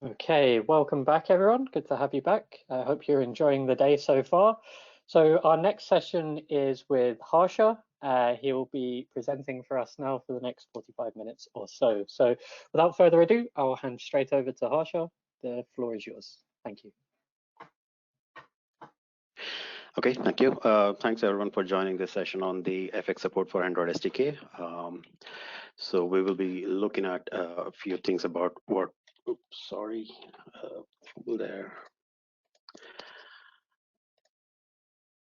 Okay, welcome back everyone. Good to have you back. I hope you're enjoying the day so far. So our next session is with Harsha. He will be presenting for us now for the next 45 minutes or so. So without further ado, I'll hand straight over to Harsha. The floor is yours. Thank you. Okay, thank you. Thanks everyone for joining this session on the FX support for Android SDK. So we will be looking at a few things about what, there.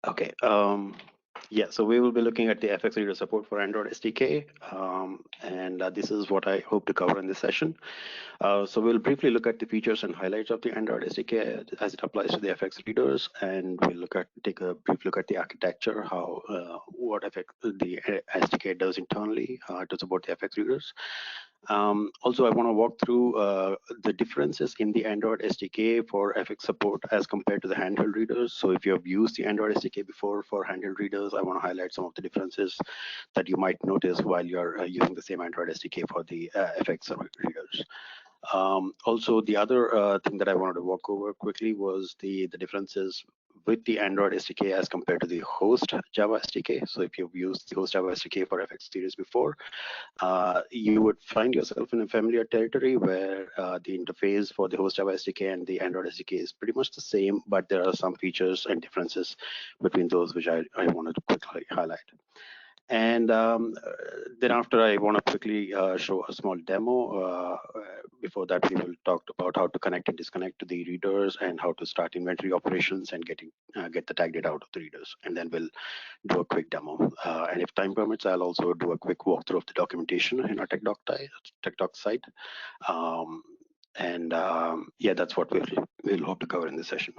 Okay, yeah, so we will be looking at the FX reader support for Android SDK, and this is what I hope to cover in this session. So we'll briefly look at the features and highlights of the Android SDK as it applies to the FX readers, and we'll take a brief look at the architecture, what the SDK does internally to support the FX readers. Also, I want to walk through the differences in the Android SDK for FX support as compared to the handheld readers. So if you have used the Android SDK before for handheld readers, I want to highlight some of the differences that you might notice while you're using the same Android SDK for the FX readers. Also, the other thing that I wanted to walk over quickly was the differences with the Android SDK as compared to the host Java SDK. So if you've used the host Java SDK for FX series before, you would find yourself in a familiar territory where the interface for the host Java SDK and the Android SDK is pretty much the same, but there are some features and differences between those which I wanted to quickly highlight. And then after, I want to quickly show a small demo. Before that, we will talk about how to connect and disconnect to the readers and how to start inventory operations and get the tag data out of the readers. And then we'll do a quick demo. And if time permits, I'll also do a quick walkthrough of the documentation in our TechTalk site. Yeah, that's what we'll hope to cover in this session.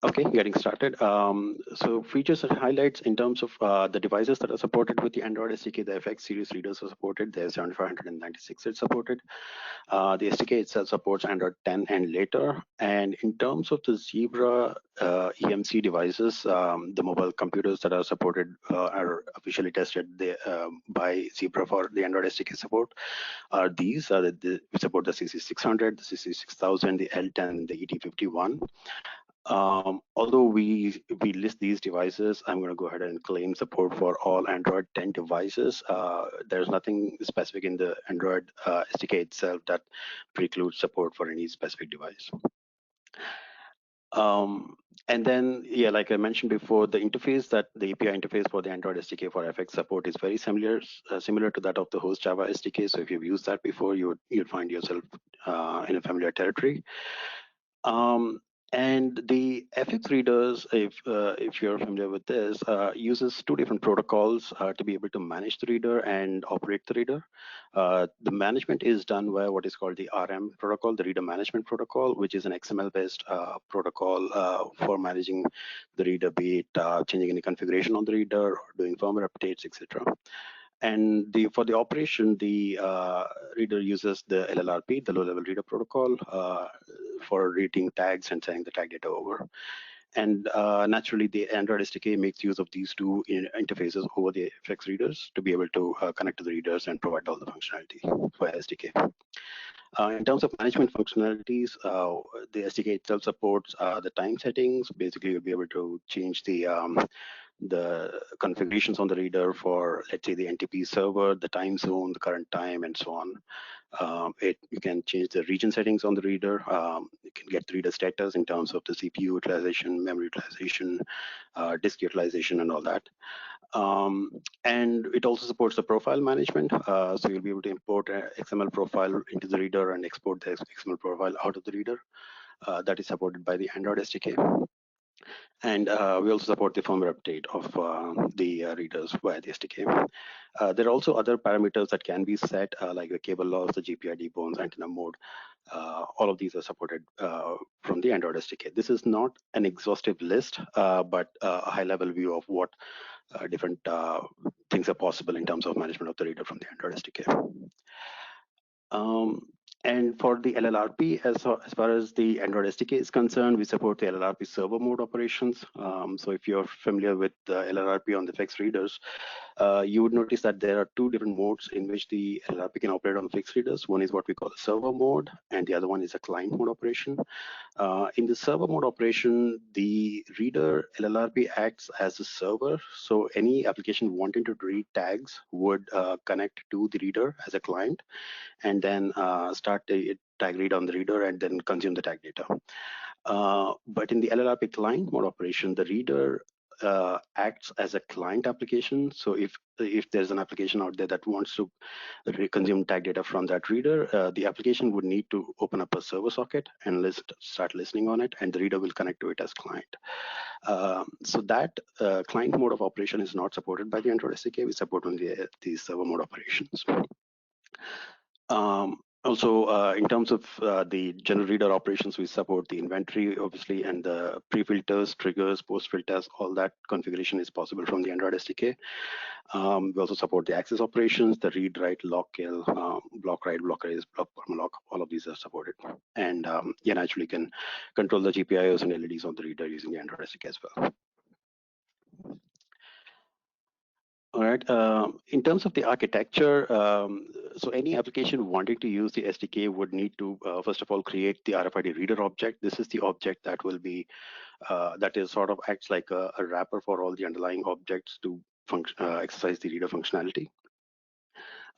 Okay, getting started. So features and highlights in terms of the devices that are supported with the Android SDK, the FX series readers are supported. There's 7596 it's supported. The SDK itself supports Android 10 and later. And in terms of the Zebra EMC devices, the mobile computers that are supported are officially tested by Zebra for the Android SDK support. These are we support the CC600, the CC6000, the L10, the ET51. Although we list these devices, I'm going to go ahead and claim support for all Android 10 devices. There's nothing specific in the Android SDK itself that precludes support for any specific device. And then, yeah, like I mentioned before, the interface the API interface for the Android SDK for FX support is very similar to that of the host Java SDK. So if you've used that before, you'd find yourself in a familiar territory. And the FX readers, if you're familiar with this, uses two different protocols to be able to manage the reader and operate the reader. The management is done via what is called the RM protocol, the reader management protocol, which is an XML-based protocol for managing the reader, be it changing any configuration on the reader or doing firmware updates, etc. And for the operation, the reader uses the LLRP, the low-level reader protocol, for reading tags and sending the tag data over. And naturally, the Android SDK makes use of these two interfaces over the FX readers to be able to connect to the readers and provide all the functionality via SDK. In terms of management functionalities, the SDK itself supports the time settings. Basically, you'll be able to change the configurations on the reader for, let's say, the NTP server, the time zone, the current time, and so on. You can change the region settings on the reader. You can get the reader status in terms of the CPU utilization, memory utilization, disk utilization, and all that. And it also supports the profile management. So you'll be able to import an XML profile into the reader and export the XML profile out of the reader. That is supported by the Android SDK. And we also support the firmware update of the readers via the SDK. There are also other parameters that can be set, like the cable loss, the GPID bones, antenna mode. All of these are supported from the Android SDK. This is not an exhaustive list, but a high-level view of what different things are possible in terms of management of the reader from the Android SDK. And for the LLRP, as far as the Android SDK is concerned, we support the LLRP server mode operations. So if you're familiar with the LLRP on the FX readers, you would notice that there are two different modes in which the LLRP can operate on fixed readers. One is what we call a server mode, and the other one is a client mode operation. In the server mode operation, the reader LLRP acts as a server. So any application wanting to read tags would connect to the reader as a client, and then start the tag read on the reader and then consume the tag data. But in the LLRP client mode operation, the reader acts as a client application. So if there's an application out there that wants to consume tag data from that reader, the application would need to open up a server socket and start listening on it, and the reader will connect to it as client. So that client mode of operation is not supported by the Android SDK. We support only the server mode operations. Also, in terms of the general reader operations, we support the inventory, obviously, and the pre-filters, triggers, post-filters, all that configuration is possible from the Android SDK. We also support the access operations, the read, write, lock, kill, block write, block erase, block permalloc, all of these are supported. And yeah, naturally can control the GPIOs and LEDs on the reader using the Android SDK as well. All right. In terms of the architecture, so any application wanting to use the SDK would need to, first of all, create the RFID reader object. This is the object that will be, that is sort of acts like a wrapper for all the underlying objects to exercise the reader functionality.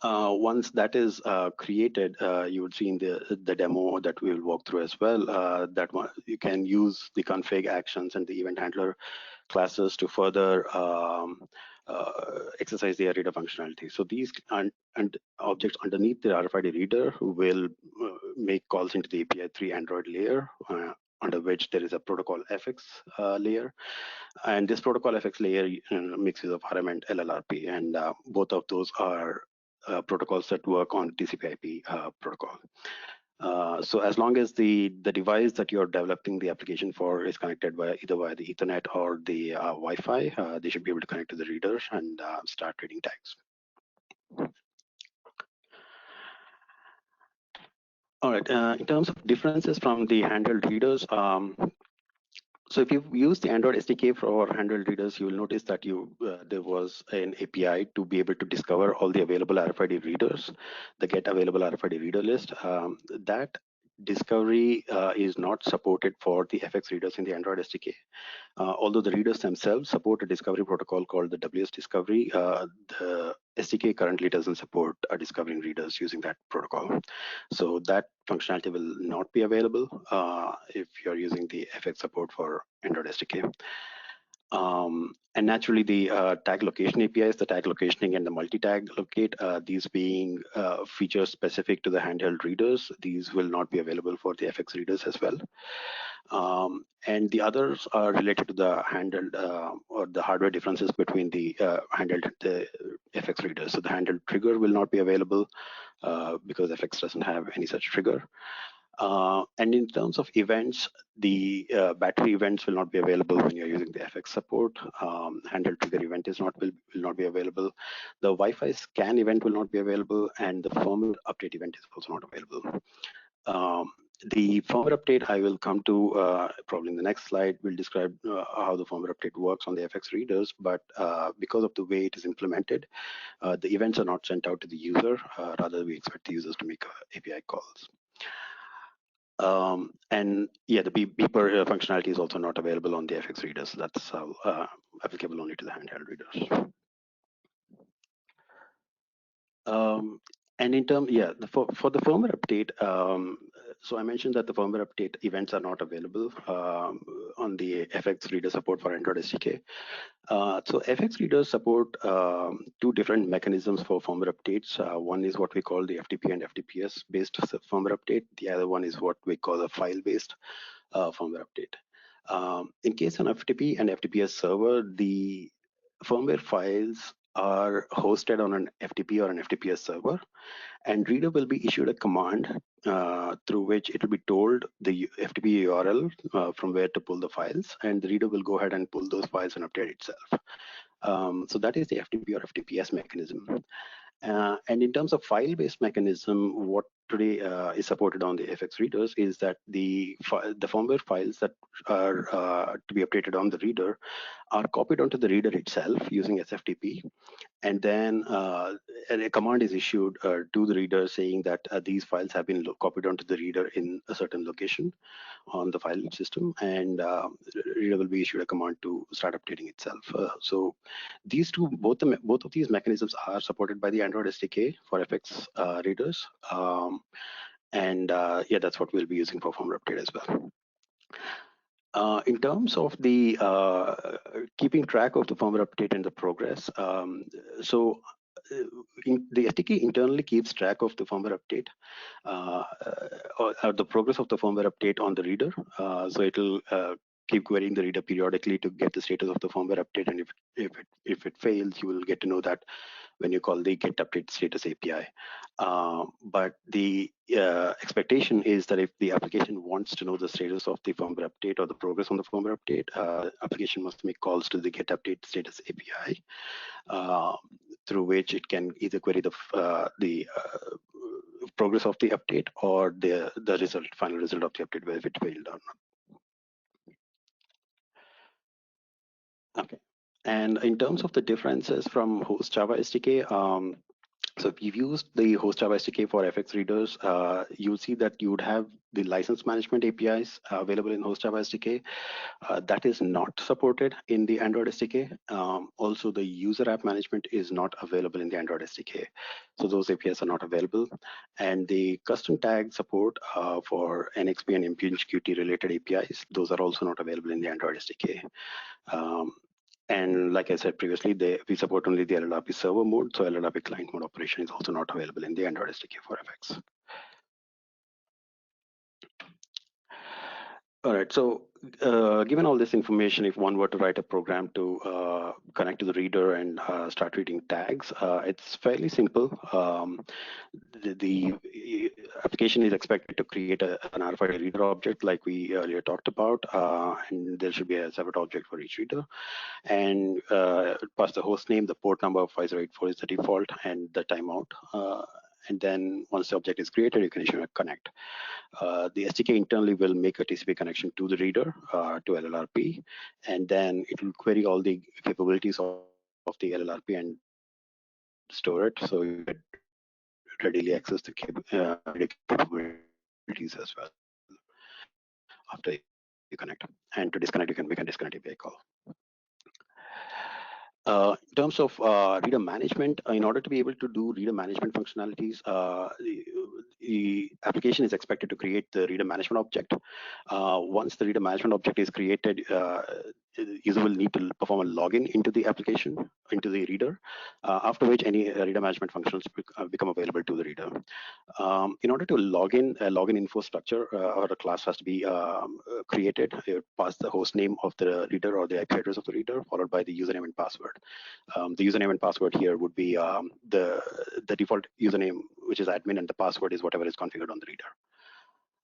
Once that is created, you would see in the demo that we will walk through as well, that one, you can use the config actions and the event handler classes to further exercise the reader functionality. So these and objects underneath the RFID reader will make calls into the API 3 Android layer, under which there is a protocol FX layer. And this protocol FX layer mixes of RM and LLRP, and both of those are protocols that work on TCP/IP protocol. So as long as the device that you're developing the application for is connected either via the Ethernet or the Wi-Fi, they should be able to connect to the reader and start reading tags. All right, in terms of differences from the handheld readers, so if you use the Android SDK for handheld readers, you will notice that there was an API to be able to discover all the available RFID readers, the get available RFID reader list. That discovery is not supported for the FX readers in the Android SDK. Although the readers themselves support a discovery protocol called the WS Discovery, the SDK currently doesn't support discovering readers using that protocol. So that functionality will not be available if you're using the FX support for Android SDK. And naturally, the tag location APIs, the tag locationing and the multi-tag locate, these being features specific to the handheld readers, these will not be available for the FX readers as well. And the others are related to the handheld or the hardware differences between the handheld and the FX readers. So the handheld trigger will not be available because FX doesn't have any such trigger. And in terms of events, the battery events will not be available when you're using the FX support. Handheld trigger event will not be available. The Wi-Fi scan event will not be available, and the firmware update event is also not available. The firmware update I will come to probably in the next slide. Will describe how the firmware update works on the FX readers, but because of the way it is implemented, the events are not sent out to the user. Rather, we expect the users to make API calls. And yeah, the beeper functionality is also not available on the FX readers. That's applicable only to the handheld readers. And in terms, yeah, for the firmware update, so I mentioned that the firmware update events are not available on the FX reader support for Android SDK. So FX readers support two different mechanisms for firmware updates. One is what we call the FTP and FTPS based firmware update. The other one is what we call a file based firmware update. In case of FTP and FTPS server, the firmware files are hosted on an FTP or an FTPS server, and reader will be issued a command through which it will be told the FTP URL from where to pull the files, and the reader will go ahead and pull those files and update itself. So that is the FTP or FTPS mechanism. And in terms of file-based mechanism, what today is supported on the FX readers is that the firmware files that are to be updated on the reader are copied onto the reader itself using SFTP, and then a command is issued to the reader saying that these files have been copied onto the reader in a certain location on the file system, and reader will be issued a command to start updating itself. So these two, both of these mechanisms are supported by the Android SDK for FX readers, and yeah, that's what we'll be using for firmware update as well. In terms of the keeping track of the firmware update and the progress, so the SDK internally keeps track of the firmware update or the progress of the firmware update on the reader. So it'll keep querying the reader periodically to get the status of the firmware update, and if it fails, you will get to know that when you call the get update status API. But the expectation is that if the application wants to know the status of the firmware update or the progress on the firmware update, application must make calls to the get update status API, through which it can either query the progress of the update or the final result of the update, whether it failed or not. Okay, and in terms of the differences from host Java SDK, so if you've used the host Java SDK for FX readers, you'll see that you would have the license management APIs available in host Java SDK. That is not supported in the Android SDK. Also, the user app management is not available in the Android SDK. So those APIs are not available. And the custom tag support for NXP and MQTT related APIs, those are also not available in the Android SDK. And like I said previously, we support only the LLRP server mode, so LLRP client mode operation is also not available in the Android SDK for FX. All right, so given all this information, if one were to write a program to connect to the reader and start reading tags, it's fairly simple. The application is expected to create an RFID reader object like we earlier talked about, and there should be a separate object for each reader. And pass the host name, the port number of 5084 is the default, and the timeout. And then once the object is created, you can issue a connect. The SDK internally will make a TCP connection to the reader, to LLRP, and then it will query all the capabilities of the LLRP and store it, so you can readily access the capabilities as well after you connect. And to disconnect, you can make a disconnect API call. In terms of reader management, in order to be able to do reader management functionalities, the application is expected to create the reader management object. Once the reader management object is created, user will need to perform a login into the application, into the reader, after which any reader management functions become available to the reader. In order to log in, a login info structure or a class has to be created. You pass the host name of the reader or the IP address of the reader, followed by the username and password. The username and password here would be the default username, which is admin, and the password is whatever is configured on the reader.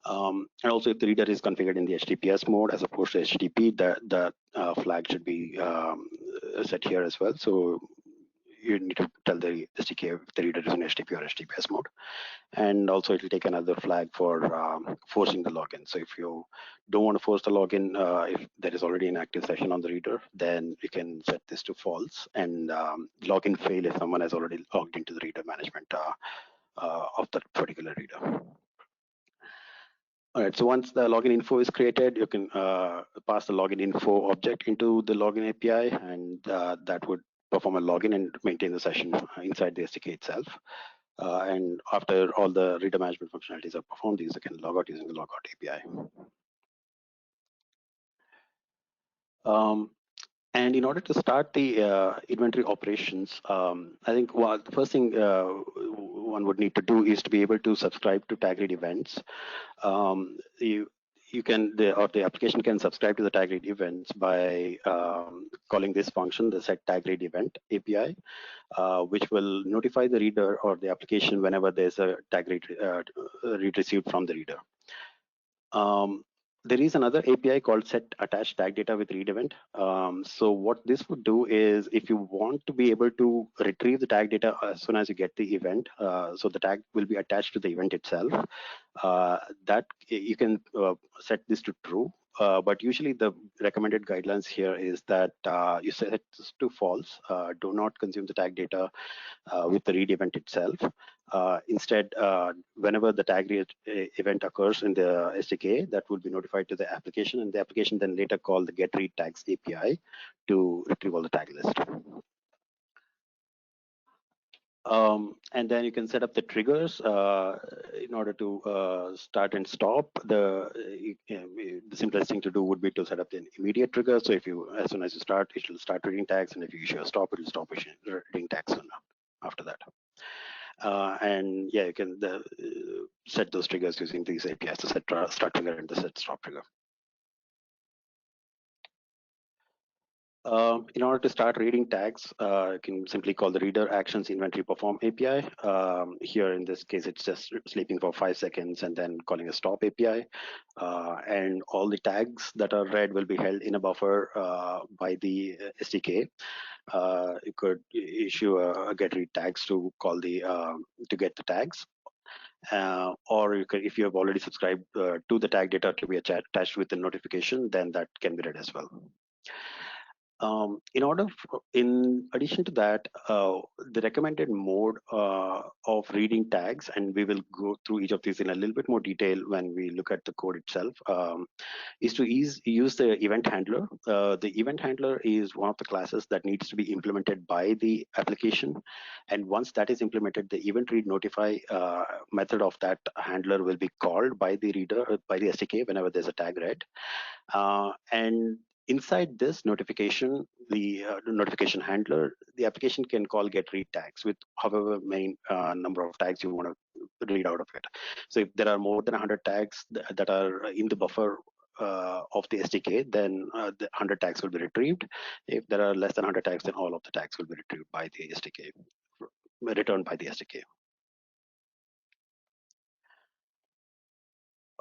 And also, if the reader is configured in the HTTPS mode as opposed to HTTP, that flag should be set here as well. So you need to tell the SDK if the reader is in HTTP or HTTPS mode. And also, it will take another flag for forcing the login. So if you don't want to force the login, if there is already an active session on the reader, then you can set this to false and login fail if someone has already logged into the reader management of that particular reader. All right, so once the login info is created, you can pass the login info object into the login API, and that would perform a login and maintain the session inside the SDK itself. And after all the reader management functionalities are performed, the user can log out using the logout API. And in order to start the inventory operations, I think the first thing one would need to do is to be able to subscribe to tag read events. The application can subscribe to the tag read events by calling this function, the set tag read event API, which will notify the reader or the application whenever there's a tag read received from the reader. there is another API called set attach tag data with read event. So what this would do is, if you want to be able to retrieve the tag data as soon as you get the event, so the tag will be attached to the event itself, that you can set this to true. But usually the recommended guidelines here is that you set this to false. Do not consume the tag data with the read event itself. Instead, whenever the tag event occurs in the SDK, that will be notified to the application, and the application then later call the get read tags API to retrieve all the tag list. And then you can set up the triggers in order to start and stop. The simplest thing to do would be to set up an immediate trigger. So if you, as soon as you start, it will start reading tags, and if you issue a stop, it will stop reading tags after that. And yeah, you can set those triggers using these APIs, the set start trigger and the set stop trigger. In order to start reading tags, you can simply call the reader actions inventory perform API. Here in this case, it's just sleeping for 5 seconds and then calling a stop API. And all the tags that are read will be held in a buffer by the SDK. You could issue a get read tags to call the to get the tags. Or you could, if you have already subscribed to the tag data to be attached with the notification, then that can be read as well. In addition to that, the recommended mode of reading tags, and we will go through each of these in a little bit more detail when we look at the code itself, is to use the event handler. The event handler is one of the classes that needs to be implemented by the application, and once that is implemented, the event read notify method of that handler will be called by the reader, by the SDK, whenever there's a tag read. And inside this notification, the notification handler, the application can call get read tags with however many number of tags you want to read out of it. So if there are more than 100 tags that are in the buffer of the SDK, then the 100 tags will be retrieved. If there are less than 100 tags, then all of the tags will be retrieved by the SDK, returned by the SDK.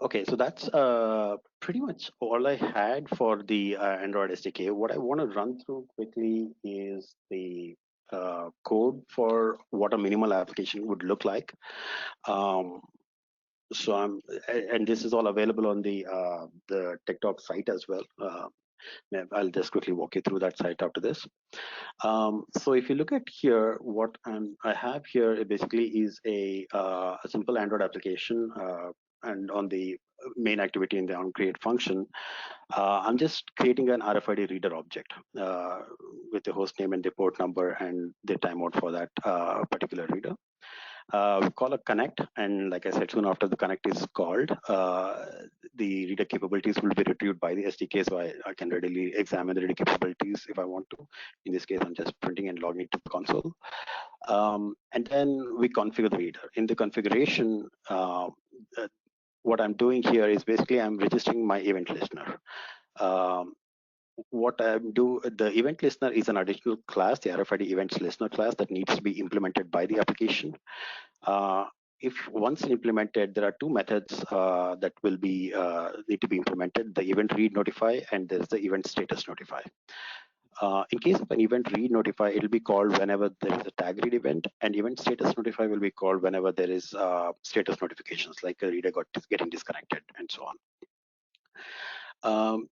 Okay, so that's pretty much all I had for the Android SDK. What I want to run through quickly is the code for what a minimal application would look like. So and this is all available on the DevTalk site as well. I'll just quickly walk you through that site after this. So if you look at here, what I have here basically is a simple Android application. And on the main activity in the onCreate function, I'm just creating an RFID reader object with the host name and the port number and the timeout for that particular reader. We call a connect, and like I said, soon after the connect is called, the reader capabilities will be retrieved by the SDK, so I can readily examine the reader capabilities if I want to. In this case, I'm just printing and logging to the console. And then we configure the reader. In the configuration, what I'm doing here is basically I'm registering my event listener. What I do, the event listener is an additional class, the RFID events listener class that needs to be implemented by the application. If once implemented, there are two methods that will be need to be implemented: the event read notify and there's the event status notify. In case of an event read notify, it will be called whenever there is a tag read event, and event status notify will be called whenever there is status notifications, like a reader getting disconnected and so on.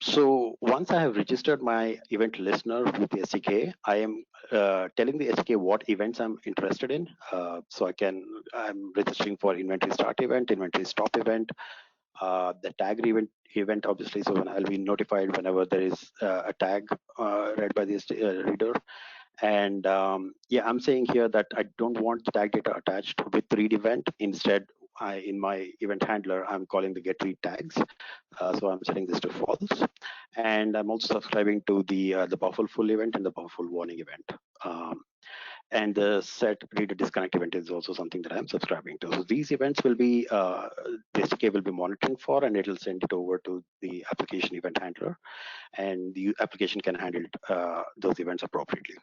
So once I have registered my event listener with the SDK, I am telling the SDK what events I'm interested in. So I'm registering for inventory start event, inventory stop event, the tag event obviously. So when I'll be notified whenever there is a tag read by the reader. And yeah, I'm saying here that I don't want the tag data attached with read event. Instead, in my event handler, I'm calling the get read tags. So I'm setting this to false. And I'm also subscribing to the buffer full event and the buffer full warning event. And the set reader disconnect event is also something that I'm subscribing to. So these events will be, the SDK will be monitoring for, and it'll send it over to the application event handler, and the application can handle those events appropriately.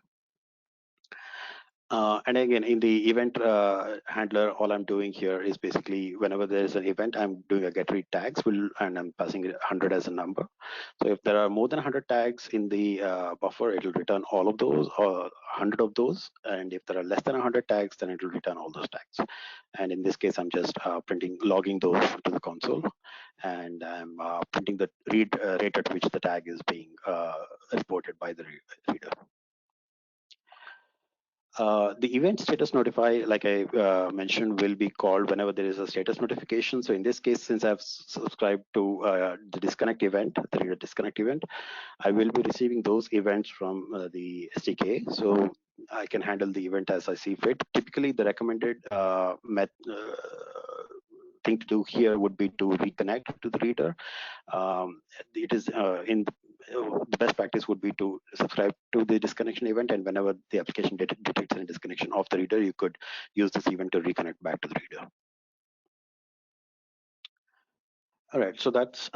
And again, in the event handler, all I'm doing here is basically whenever there is an event, I'm doing a get read tags, and I'm passing it 100 as a number. So if there are more than 100 tags in the buffer, it will return all of those or 100 of those. And if there are less than 100 tags, then it will return all those tags. And in this case, I'm just logging those to the console, and I'm printing the read rate at which the tag is being reported by the reader. The event status notify, like I mentioned, will be called whenever there is a status notification. So in this case, since I've subscribed to the disconnect event, the reader disconnect event, I will be receiving those events from the SDK. So I can handle the event as I see fit. Typically, the recommended thing to do here would be to reconnect to the reader. It is the best practice would be to subscribe to the disconnection event, and whenever the application detects any disconnection of the reader, you could use this event to reconnect back to the reader. All right, so that's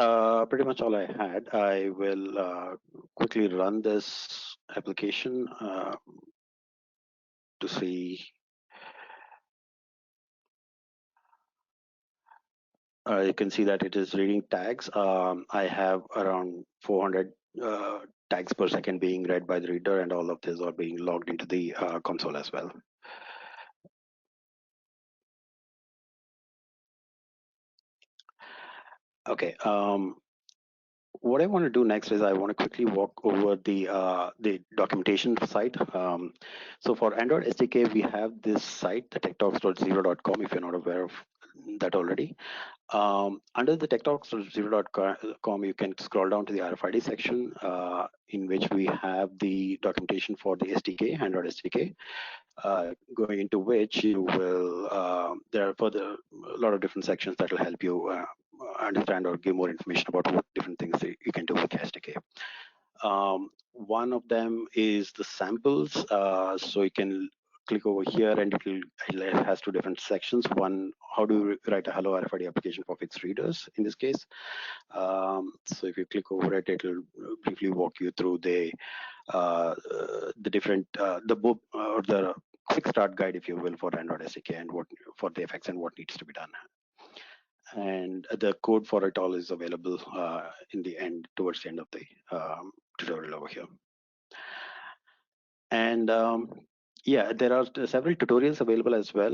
pretty much all I had. I will quickly run this application to see. You can see that it is reading tags. I have around 400 tags per second being read by the reader, and all of these are being logged into the console as well. Okay. What I want to do next is I want to quickly walk over the documentation site. So for Android SDK, we have this site, the techtalks.0.com, if you're not aware of that already. Under the techtalks.0.com, you can scroll down to the RFID section, in which we have the documentation for the SDK, Android SDK. Going into which you will, there are a lot of different sections that will help you understand or give more information about what different things you can do with SDK. One of them is the samples. So you can click over here, and it has two different sections. One, how do you write a hello RFID application for fixed readers in this case. So if you click over it, it will briefly walk you through the different the book or the quick start guide, if you will, for Android SDK and what for the effects and what needs to be done. And the code for it all is available in the end, towards the end of the tutorial over here. And yeah, there are several tutorials available as well.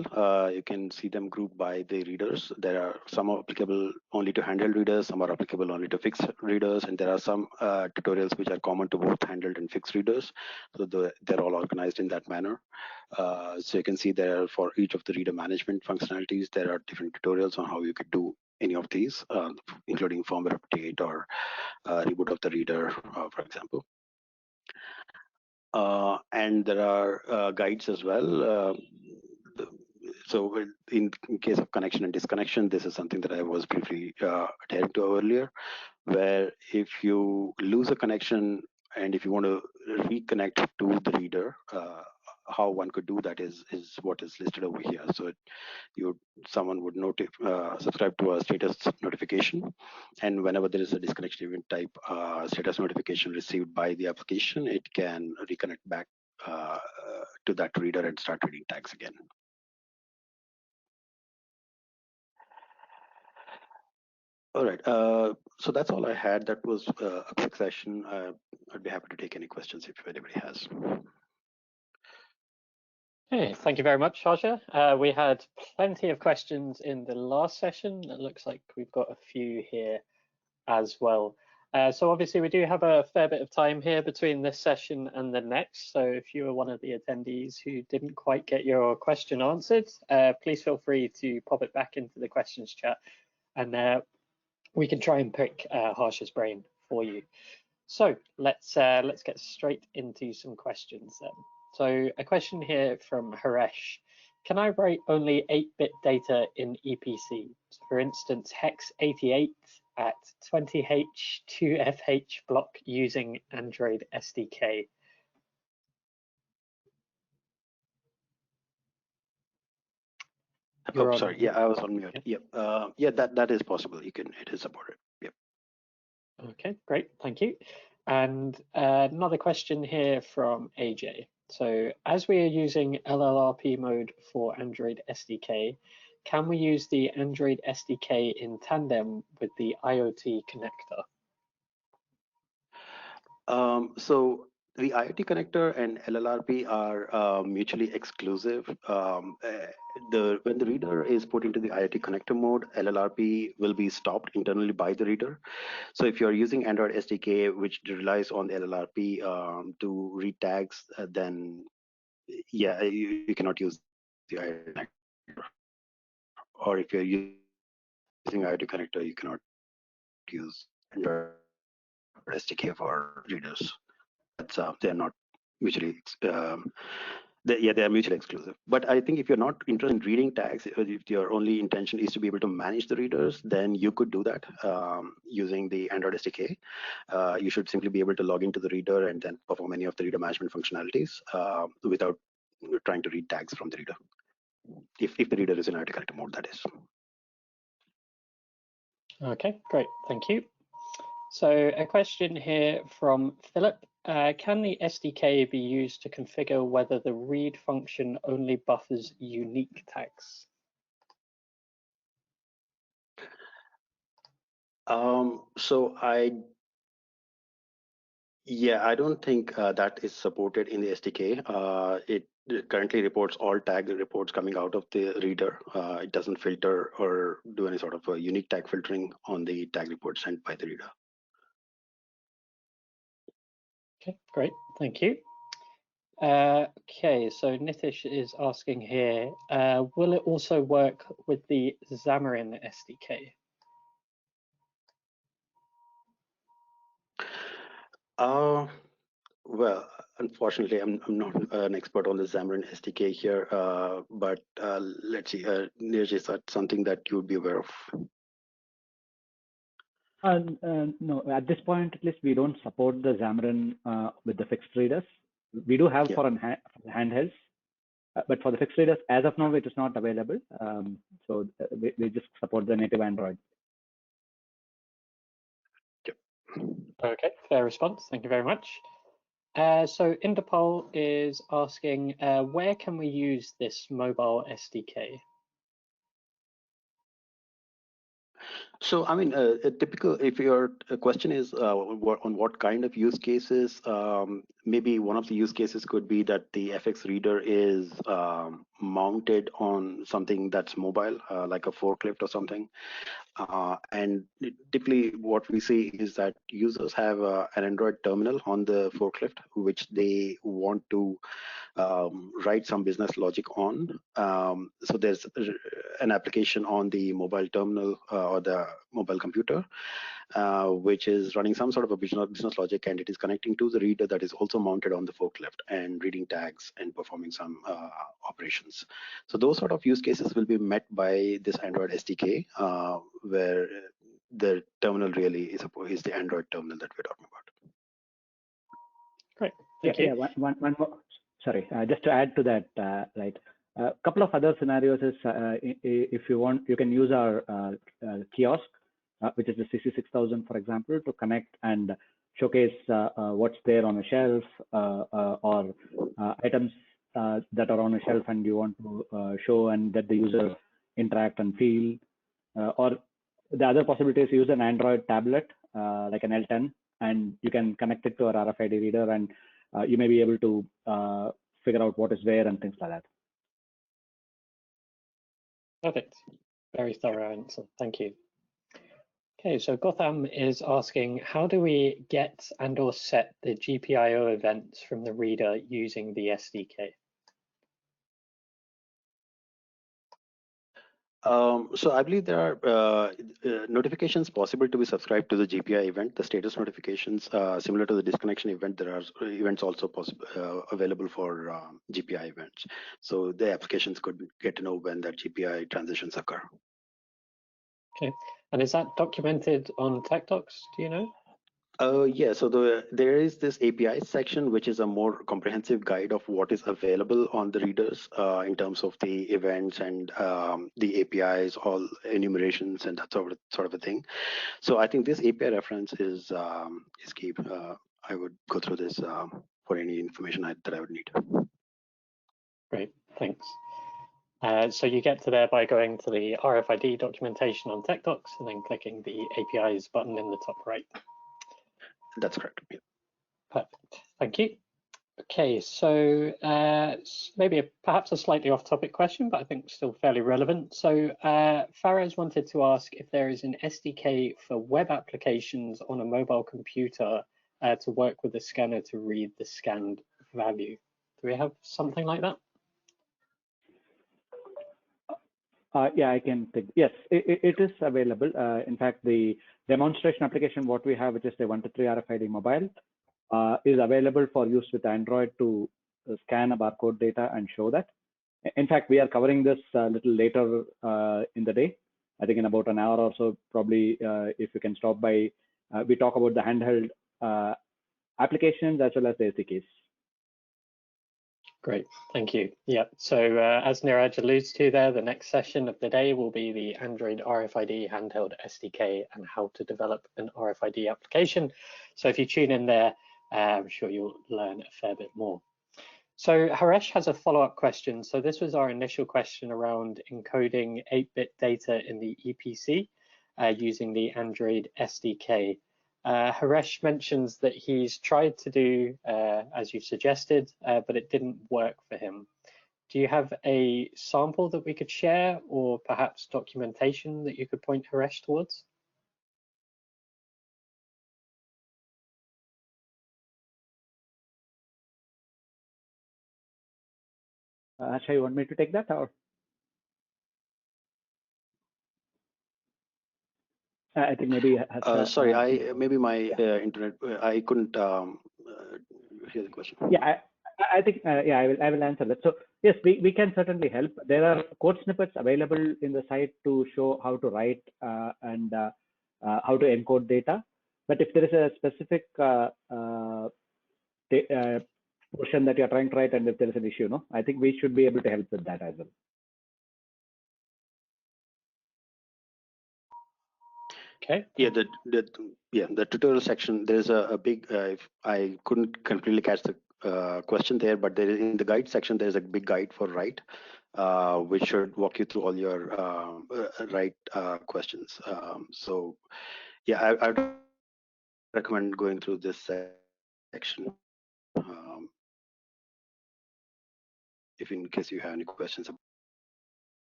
You can see them grouped by the readers. There are some are applicable only to handheld readers, some are applicable only to fixed readers, and there are some tutorials which are common to both handheld and fixed readers. So they're all organized in that manner. So you can see there for each of the reader management functionalities, there are different tutorials on how you could do any of these, including firmware update or reboot of the reader, for example. And there are guides as well. So in case of connection and disconnection, this is something that I was briefly adhering to earlier, where if you lose a connection and if you want to reconnect to the reader, how one could do that is what is listed over here. So someone would subscribe to a status notification, and whenever there is a disconnection event type status notification received by the application, it can reconnect back to that reader and start reading tags again. All right, so that's all I had. That was a quick session. I'd be happy to take any questions if anybody has. Hey, thank you very much, Harsha. We had plenty of questions in the last session. It looks like we've got a few here as well. So obviously we do have a fair bit of time here between this session and the next. So if you are one of the attendees who didn't quite get your question answered, please feel free to pop it back into the questions chat, and we can try and pick Harsha's brain for you. So let's get straight into some questions then. So a question here from Haresh. Can I write only 8-bit data in EPC? So for instance, hex 88 at 20H2FH block using Android SDK? Oh, sorry. Yeah, I was on mute. Yep. Yeah, that is possible. It is supported. Yep. Okay, great. Thank you. And another question here from AJ. So as we are using LLRP mode for Android SDK, can we use the Android SDK in tandem with the IoT connector? So the IoT connector and LLRP are mutually exclusive. When the reader is put into the IoT connector mode, LLRP will be stopped internally by the reader. So if you're using Android SDK, which relies on LLRP to read tags, then yeah, you cannot use the IoT connector. Or if you're using IoT connector, you cannot use Android SDK for readers. That's they're not mutually they are mutually exclusive. But I think if you're not interested in reading tags, if your only intention is to be able to manage the readers, then you could do that using the Android SDK. You should simply be able to log into the reader and then perform any of the reader management functionalities without trying to read tags from the reader. If the reader is in IoT connector mode, that is. Okay, great, thank you. So a question here from Philip. Can the SDK be used to configure whether the read function only buffers unique tags? So I don't think that is supported in the SDK. It currently reports all tag reports coming out of the reader. It doesn't filter or do any sort of unique tag filtering on the tag report sent by the reader. Okay, great, thank you. Okay, so Nitish is asking here, will it also work with the Xamarin SDK? Well, unfortunately, I'm not an expert on the Xamarin SDK here, but let's see, Neeraj, is that something that you would be aware of? No, at this point, at least we don't support the Xamarin with the fixed readers. We do have for handhelds, but for the fixed readers, as of now, it is not available. So we just support the native Android. Yep. Okay, fair response. Thank you very much. So Inderpal is asking, where can we use this mobile SDK? So, I mean, a typical, if your question is on what kind of use cases, maybe one of the use cases could be that the FX reader is mounted on something that's mobile, like a forklift or something. And typically what we see is that users have an Android terminal on the forklift, which they want to write some business logic on. So there's an application on the mobile terminal or the mobile computer, which is running some sort of a business logic, and it is connecting to the reader that is also mounted on the forklift and reading tags and performing some operations. So those sort of use cases will be met by this Android SDK, where the terminal really is the Android terminal that we're talking about. Great, thank you. Yeah, one more. Sorry, just to add to that, right? A couple of other scenarios is if you want, you can use our kiosk, which is the CC6000, for example, to connect and showcase what's there on a shelf or items that are on a shelf and you want to show and let the user interact and feel. Or the other possibility is use an Android tablet like an L10, and you can connect it to our RFID reader, and you may be able to figure out what is where and things like that. Perfect. Very thorough answer. Thank you. Okay, so Gotham is asking, how do we get and or set the GPIO events from the reader using the SDK? So I believe there are notifications possible to be subscribed to the GPI event, the status notifications, similar to the disconnection event. There are events also available for GPI events. So the applications could get to know when that GPI transitions occur. Okay, and is that documented on TechDocs, do you know? Yeah, so there is this API section, which is a more comprehensive guide of what is available on the readers in terms of the events and the APIs, all enumerations and that sort of a thing. So I think this API reference is key. I would go through this for any information that I would need. Great, thanks. So you get to there by going to the RFID documentation on TechDocs and then clicking the APIs button in the top right. That's correct. Yeah. Perfect, thank you. Okay, so maybe perhaps a slightly off-topic question, but I think still fairly relevant. So Faraz wanted to ask if there is an SDK for web applications on a mobile computer to work with the scanner to read the scanned value. Do we have something like that? Yeah, I can take. Yes, it is available. In fact, the demonstration application, what we have, which is the 1 to 3 RFID mobile, is available for use with Android to scan a barcode data and show that. In fact, we are covering this a little later in the day. I think in about an hour or so, probably, if you can stop by, we talk about the handheld applications as well as the SDKs. Great, thank you. Yeah, so as Niraj alludes to there, the next session of the day will be the Android RFID Handheld SDK and how to develop an RFID application. So if you tune in there, I'm sure you'll learn a fair bit more. So Haresh has a follow-up question. So this was our initial question around encoding 8-bit data in the EPC using the Android SDK. Haresh mentions that he's tried to do as you've suggested, but it didn't work for him. Do you have a sample that we could share or perhaps documentation that you could point Haresh towards? Asha, you want me to take that or? I think maybe. Sorry, maybe my internet. I couldn't hear the question. Yeah, I think yeah, I will answer that. So yes, we can certainly help. There are code snippets available in the site to show how to write and how to encode data. But if there is a specific portion that you're trying to write, and if there is an issue, no, I think we should be able to help with that as well. Okay. Yeah, the tutorial section. There's a big. I couldn't completely catch the question there, but there is, in the guide section, there's a big guide for write, which should walk you through all your write questions. So yeah, I would recommend going through this section. If in case you have any questions.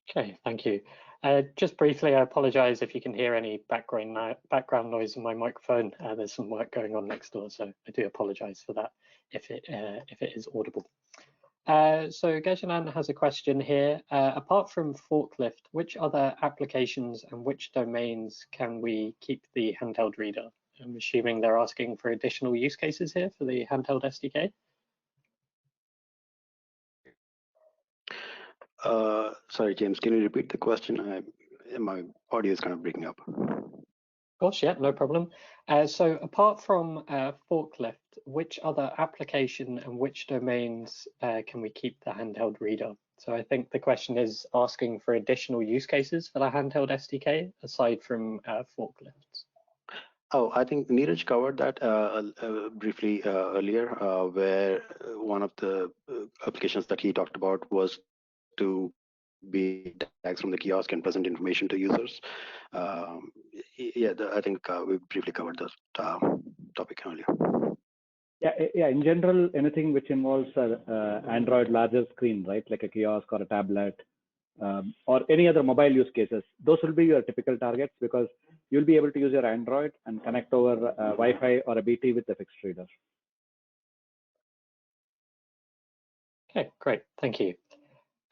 Okay, thank you. Just briefly, I apologize if you can hear any background noise in my microphone. There's some work going on next door, so I do apologize for that if it is audible. So Gajanan has a question here. Apart from forklift, which other applications and which domains can we keep the handheld reader? I'm assuming they're asking for additional use cases here for the handheld SDK. Sorry, James, can you repeat the question? My audio is kind of breaking up. Of course, yeah, no problem. So apart from forklift, which other application and which domains can we keep the handheld reader? So I think the question is asking for additional use cases for the handheld SDK aside from forklifts. Oh, I think Neeraj covered that briefly earlier, where one of the applications that he talked about was to be tags from the kiosk and present information to users. Yeah, I think we briefly covered that topic earlier. Yeah. In general, anything which involves Android larger screen, right, like a kiosk or a tablet, or any other mobile use cases, those will be your typical targets because you'll be able to use your Android and connect over Wi-Fi or a BT with the fixed reader. Okay, great, thank you.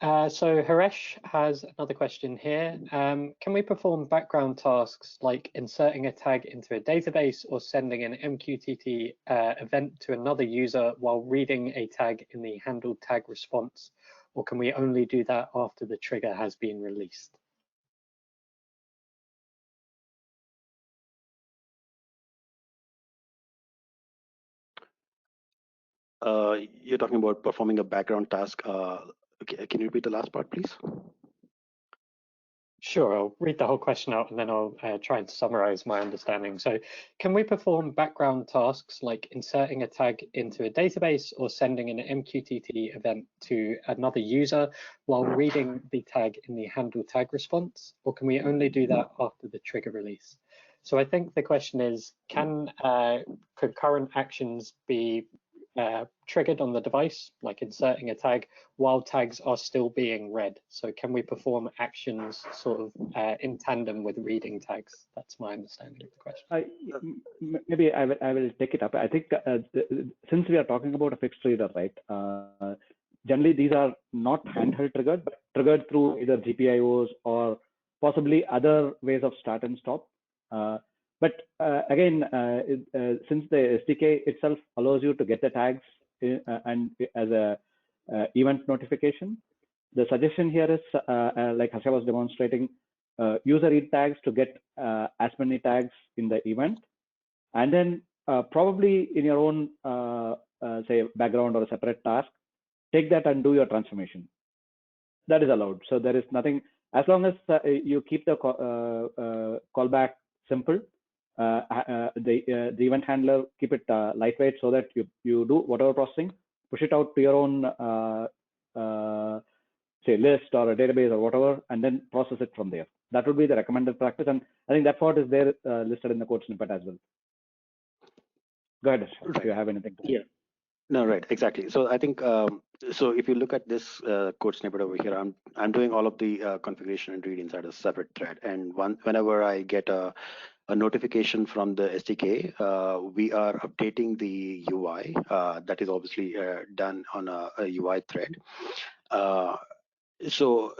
So Haresh has another question here. Can we perform background tasks like inserting a tag into a database or sending an MQTT event to another user while reading a tag in the handled tag response? Or can we only do that after the trigger has been released? You're talking about performing a background task. Okay, can you repeat the last part, please? Sure, I'll read the whole question out and then I'll try and summarize my understanding. So can we perform background tasks like inserting a tag into a database or sending an MQTT event to another user while reading the tag in the handle tag response? Or can we only do that after the trigger release? So I think the question is, can concurrent actions be triggered on the device, like inserting a tag, while tags are still being read? So can we perform actions sort of in tandem with reading tags? That's my understanding of the question. Maybe I will take it up. I think since we are talking about a fixed reader, right? Generally, these are not handheld triggered, but triggered through either GPIOs or possibly other ways of start and stop. But again, since the SDK itself allows you to get the tags and as a event notification, the suggestion here is, like Harsha was demonstrating, user read tags to get as many tags in the event, and then probably in your own say background or a separate task, take that and do your transformation. That is allowed. So there is nothing, as long as you keep the callback simple. The event handler, keep it lightweight so that you do whatever processing, push it out to your own say list or a database or whatever, and then process it from there. That would be the recommended practice, and I think that part is there listed in the code snippet as well. Go ahead, right. If you have anything to say. Yeah. No, right, exactly. So I think so. If you look at this code snippet over here, I'm doing all of the configuration and read inside a separate thread, and whenever I get a notification from the SDK, we are updating the UI. That is obviously done on a UI thread. So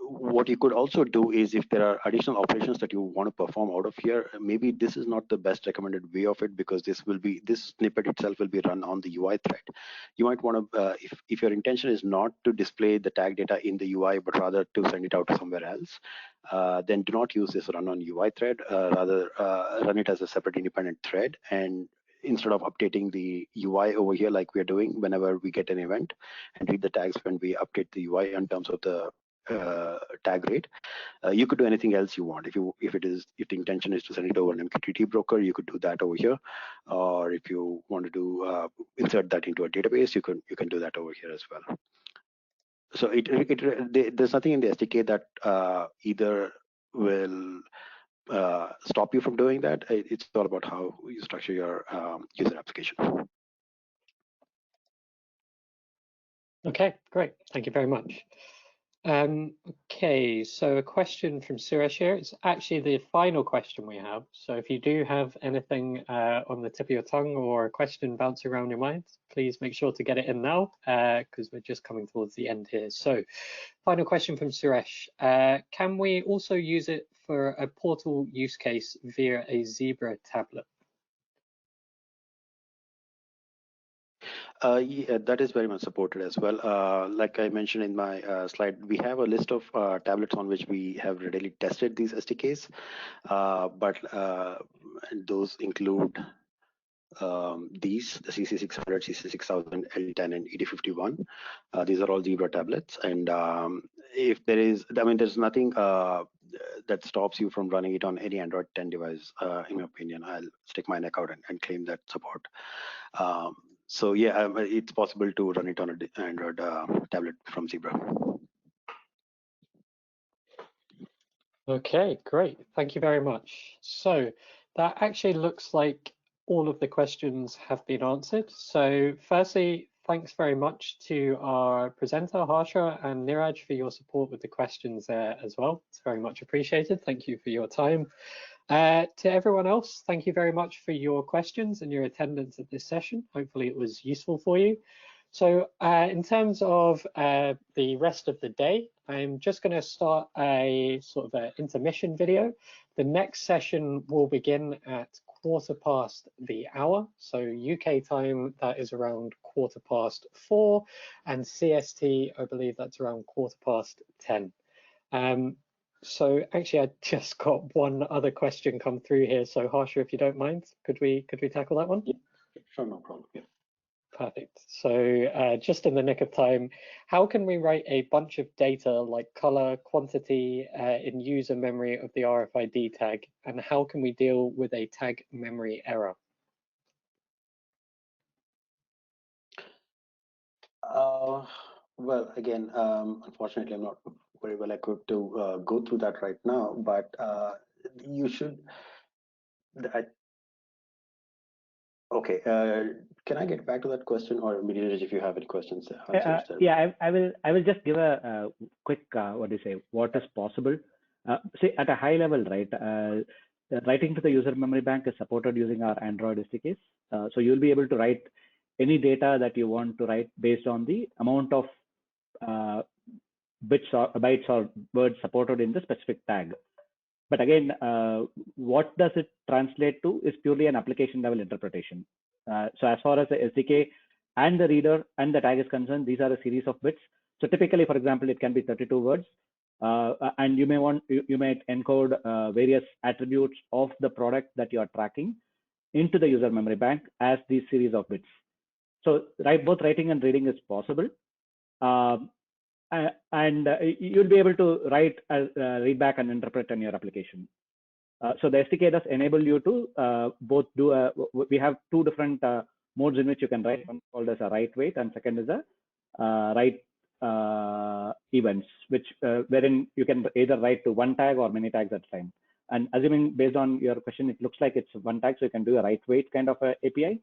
what you could also do is, if there are additional operations that you want to perform out of here, maybe this is not the best recommended way of it, because this snippet itself will be run on the UI thread. You might want to, if your intention is not to display the tag data in the UI, but rather to send it out to somewhere else, then do not use this run on UI thread. Rather run it as a separate independent thread, and instead of updating the UI over here like we're doing whenever we get an event, and read the tags when we update the UI in terms of the tag rate, you could do anything else you want. If the intention is to send it over an MQTT broker, you could do that over here. Or if you want to do insert that into a database, you can do that over here as well. So there's nothing in the SDK that either will stop you from doing that. It's all about how you structure your user application. Okay, great. Thank you very much. Okay, so a question from Suresh here. It's actually the final question we have. So if you do have anything on the tip of your tongue or a question bouncing around your mind, please make sure to get it in now, because we're just coming towards the end here. So final question from Suresh. Can we also use it for a portal use case via a Zebra tablet? Yeah, that is very much supported as well. Like I mentioned in my slide, we have a list of tablets on which we have readily tested these SDKs, but those include these, the CC600, CC6000, L10, and ED51. These are all Zebra tablets, and if there is, I mean, there's nothing that stops you from running it on any Android 10 device. In my opinion, I'll stick my neck out and claim that support. So yeah, it's possible to run it on an Android tablet from Zebra. Okay, great. Thank you very much. So that actually looks like all of the questions have been answered. So firstly, thanks very much to our presenter, Harsha, and Niraj for your support with the questions there as well. It's very much appreciated. Thank you for your time. To everyone else, thank you very much for your questions and your attendance at this session. Hopefully it was useful for you. So in terms of the rest of the day, I'm just going to start a sort of an intermission video. The next session will begin at 1/4 the hour. So UK time, that is around 4:15, and CST, I believe that's around 10:15. So actually, I just got one other question come through here. So Harsha, if you don't mind, could we tackle that one? Yeah, sure, no problem. Yeah. Perfect. So just in the nick of time, how can we write a bunch of data like color, quantity in user memory of the RFID tag? And how can we deal with a tag memory error? Well, again, unfortunately, I'm not very well equipped to go through that right now, but you should. Okay, can I get back to that question, or Miraj, if you have any questions? Yeah, I will just give a quick what is possible. See, at a high level, right? Writing to the user memory bank is supported using our Android SDKs. So you'll be able to write any data that you want to write based on the amount of bits or bytes or words supported in the specific tag. But again, what does it translate to is purely an application level interpretation. So as far as the SDK and the reader and the tag is concerned, these are a series of bits. So typically, for example, it can be 32 words, and you may encode various attributes of the product that you are tracking into the user memory bank as these series of bits. So both writing and reading is possible. And you'll be able to write, read back, and interpret in your application. So the SDK does enable you to both do we have two different modes in which you can write. One called as a write wait, and second is a write events, which wherein you can either write to one tag or many tags at a time. And assuming based on your question, it looks like it's one tag, so you can do a write wait kind of a API,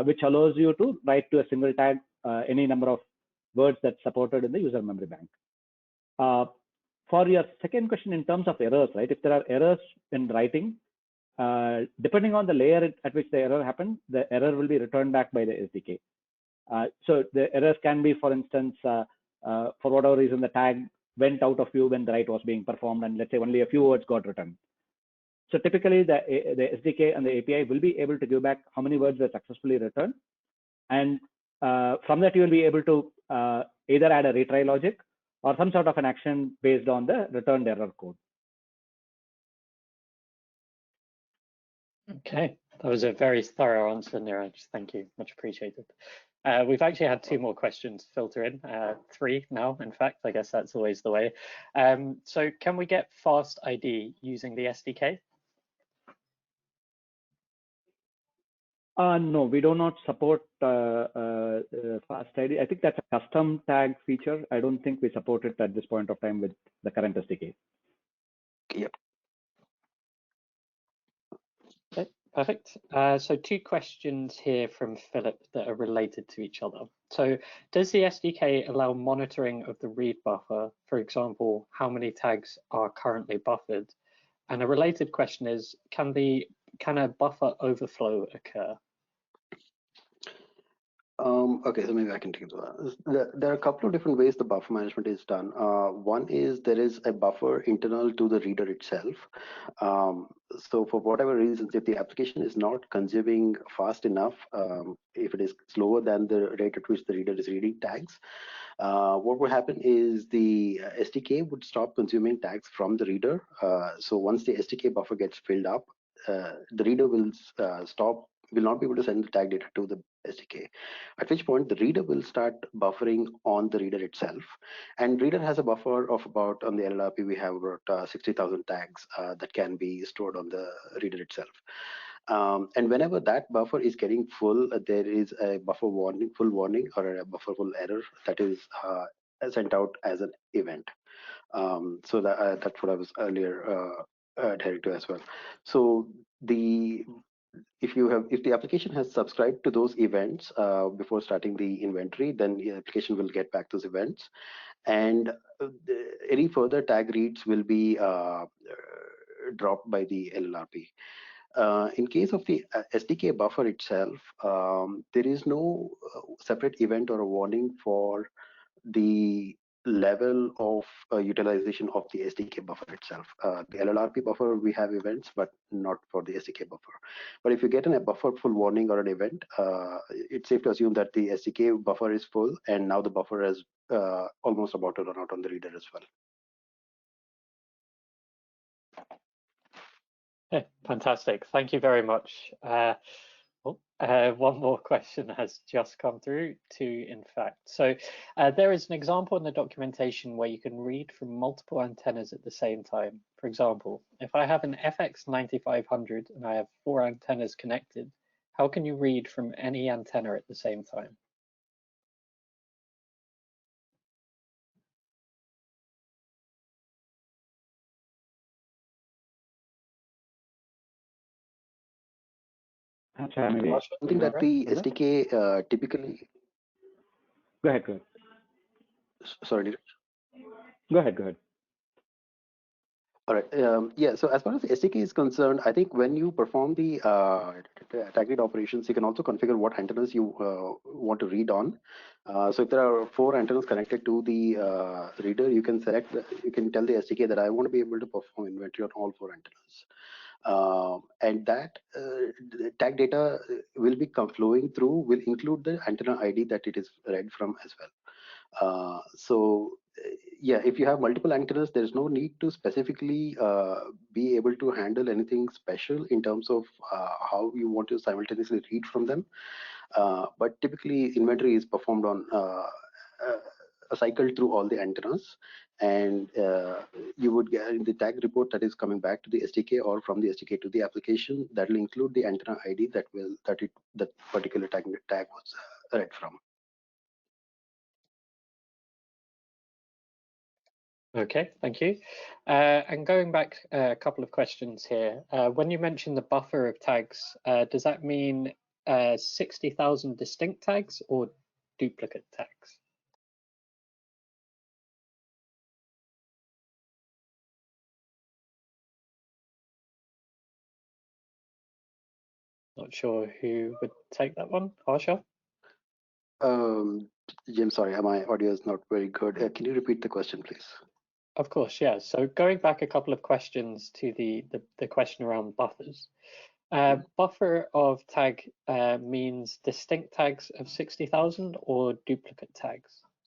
which allows you to write to a single tag any number of words that's supported in the user memory bank. For your second question, in terms of errors, right? If there are errors in writing, depending on the layer at which the error happened, the error will be returned back by the SDK. So the errors can be, for instance, for whatever reason, the tag went out of view when the write was being performed, and let's say only a few words got returned. So typically, the SDK and the API will be able to give back how many words were successfully returned, and from that you will be able to either add a retry logic or some sort of an action based on the returned error code. Okay, that was a very thorough answer, Niraj. Thank you, much appreciated. We've actually had two more questions filter in, three now, in fact. I guess that's always the way. So can we get fast ID using the SDK? No, we do not support fast ID. I think that's a custom tag feature. I don't think we support it at this point of time with the current SDK. Yep. Okay, perfect. So two questions here from Philip that are related to each other. So does the SDK allow monitoring of the read buffer? For example, how many tags are currently buffered? And a related question is, can a buffer overflow occur? Okay, so maybe I can take that. There are a couple of different ways the buffer management is done. One is there is a buffer internal to the reader itself. So for whatever reasons, if the application is not consuming fast enough, if it is slower than the rate at which the reader is reading tags, what would happen is the SDK would stop consuming tags from the reader. So once the SDK buffer gets filled up, the reader will not be able to send the tag data to the SDK, at which point the reader will start buffering on the reader itself. And reader has a buffer of about, on the LLRP, we have about 60,000 tags that can be stored on the reader itself. And whenever that buffer is getting full, there is a buffer warning, full warning, or a buffer full error that is sent out as an event. So that's what I was earlier adhering to as well. So if the application has subscribed to those events before starting the inventory, then the application will get back those events, and any further tag reads will be dropped by the LLRP. In case of the SDK buffer itself, there is no separate event or a warning for the level of utilization of the SDK buffer itself. The LLRP buffer, we have events, but not for the SDK buffer. But if you get a buffer full warning or an event, it's safe to assume that the SDK buffer is full, and now the buffer is almost about to run out on the reader as well. Okay, fantastic. Thank you very much. One more question has just come through, two in fact. So there is an example in the documentation where you can read from multiple antennas at the same time. For example, if I have an FX9500 and I have 4 antennas connected, how can you read from any antenna at the same time? Something that the SDK typically. Go ahead. Go ahead. Sorry. Go ahead. All right. Yeah. So as far as the SDK is concerned, I think when you perform the tag read operations, you can also configure what antennas you want to read on. So if there are 4 antennas connected to the reader, you can tell the SDK that I want to be able to perform inventory on all 4 antennas. And that tag data will be flowing through, will include the antenna ID that it is read from as well. Yeah, if you have multiple antennas, there's no need to specifically be able to handle anything special in terms of how you want to simultaneously read from them. But typically, inventory is performed on a cycle through all the antennas, and you would get in the tag report that is coming back to the SDK or from the SDK to the application, that will include the antenna ID that particular tag was read from. Okay, thank you. And going back a couple of questions here. When you mention the buffer of tags, does that mean 60,000 distinct tags or duplicate tags? Not sure who would take that one. Harsha? Jim, sorry, my audio is not very good. Can you repeat the question, please? Of course, yeah. So going back a couple of questions to the question around buffers. Buffer of tag means distinct tags of 60,000 or duplicate tags?